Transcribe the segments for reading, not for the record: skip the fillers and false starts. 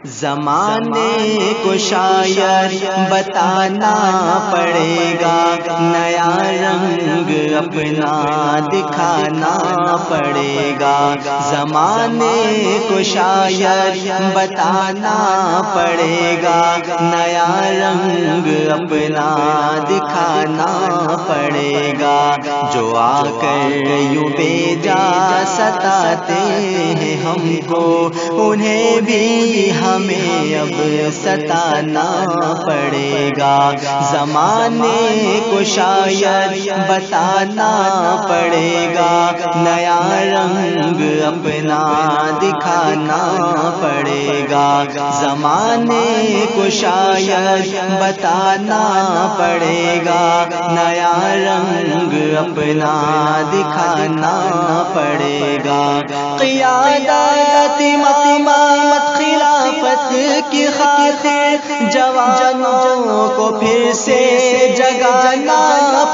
زمانے کو شاید بتانا پڑے گا، نیا رنگ اپنا دکھانا پڑے گا۔ زمانے کو شاید بتانا پڑے گا، نیا رنگ اپنا دکھانا پڑے گا۔ جو آ کر یوں بے جا ستاتے ہیں ہم کو، انہیں بھی ہمیں اب ستانا پڑے گا۔ زمانے کو شاید بتانا پڑے گا، نیا رنگ اپنا دکھانا پڑے گا۔ زمانے کو شاید بتانا پڑے گا، نیا رنگ اپنا دکھانا پڑے گا۔ قیادت امامت خلافت کی خاطر جوانوں کو پھر سے جگانا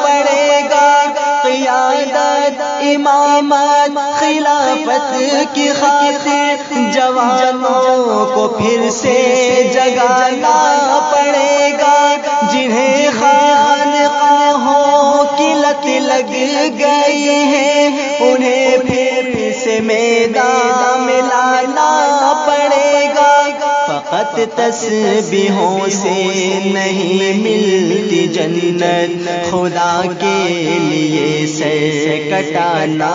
پڑے گا۔ قیادت امامت خلافت کی خاطر جوانوں کو پھر سے جگانا پڑے گا۔ جنہیں خانقاہوں کی لت لگ گئی ہے، انہیں پھر سے میدان میں لانا پڑے گا۔ فقط تسبیحوں سے نہیں ملتی جنت، خدا کے لیے سر کٹانا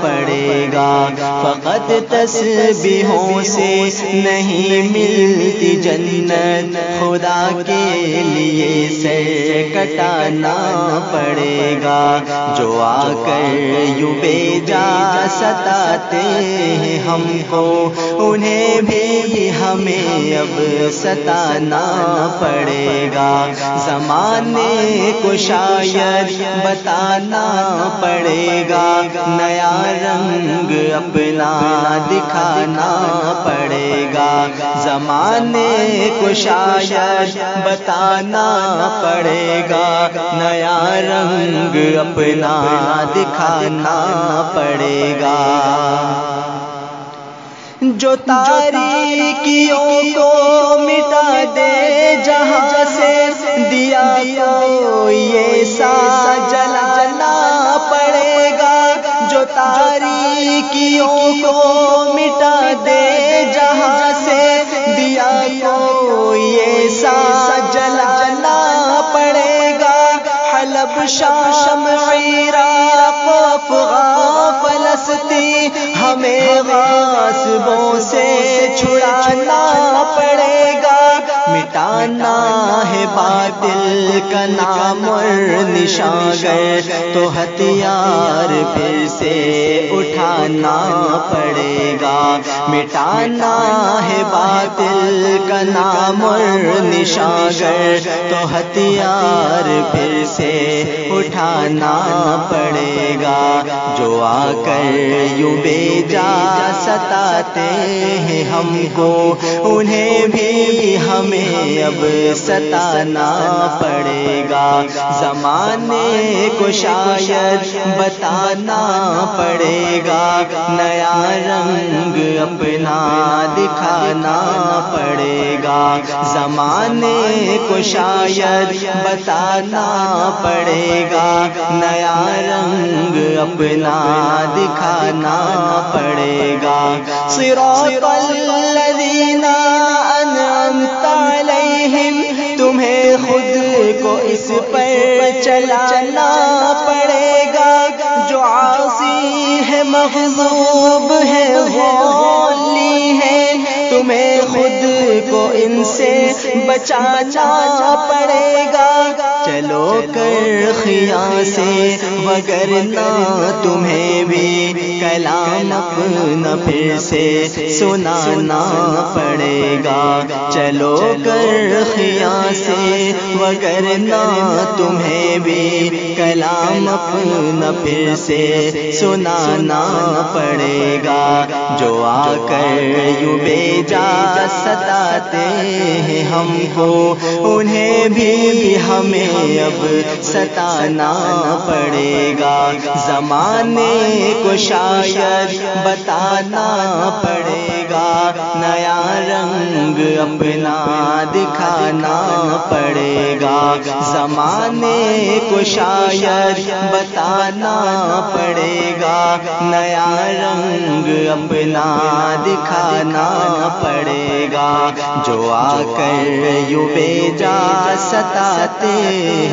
پڑے گا۔ فقط تسبیحوں سے نہیں ملتی جنت، خدا کے لیے سر کٹانا پڑے گا۔ جو آ کر یوں بے جا ستاتے ہیں ہم کو، انہیں بھی ہمیں اب ستانا پڑے گا۔ زمانے کو شاید بتانا پڑے گا، نیا رنگ اپنا دکھانا پڑے گا۔ زمانے کو شاید بتانا پڑے گا، نیا رنگ اپنا دکھانا پڑے گا۔ جو تاریکیوں کو مٹا دے جہاں سے، دیا کو یہ سا جلانا پڑے گا۔ جو تاریکیوں کو مٹا دے جہاں سے، دیا کو یہ سا جلانا پڑے گا۔ حلب شام عراق افغان فلسطین، ہمیں غاصبوں سے چھڑانا پڑے گا۔ مٹانا ہے باطل کا نام اور نشان، گر تو ہتھیار پھر سے اٹھانا پڑے گا۔ مٹانا ہے باطل کا نام اور نشان، گر تو ہتھیار پھر سے اٹھانا پڑے گا۔ جو آ کر یوں بے جا ستاتے ہیں ہم کو، انہیں بھی ہمیں اب ستانا پڑے گا۔ زمانے کو شاید بتانا پڑے گا، نیا رنگ اپنا دکھانا پڑے گا۔ زمانے کو شاید بتانا پڑے گا، نیا رنگ اپنا دکھانا پڑے گا۔ صراط الذین انعمت علیہم، تمہیں خود کو اس پر چلانا پڑے گا۔ جو عاصی ہے مغضوب ہے غالی ہے، تمہیں خود کو ان سے بچانا پڑے گا۔ چلو کر خیال سے، وگرنہ تمہیں بھی کلام اپنا پھر سے سنانا پڑے گا۔ چلو کر خیال سے، وگرنہ تمہیں بھی کلام اپنا پھر سے سنانا پڑے گا۔ جو آ کر یوں بے جا ستاتے ہیں ہم کو، انہیں بھی ہمیں اب ستانا پڑے گا۔ زمانے کو شاید بتانا پڑے گا، نیا رنگ اپنا دکھانا پڑے گا، زمانے کو شاید بتانا پڑے گا، نیا رنگ اپنا دکھانا پڑے گا، جو آ کر یوں بے جا ستاتے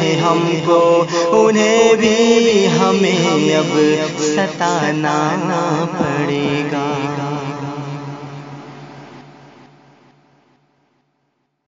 ہیں ہم کو، انہیں بھی ہمیں اب ستانا پڑے گا۔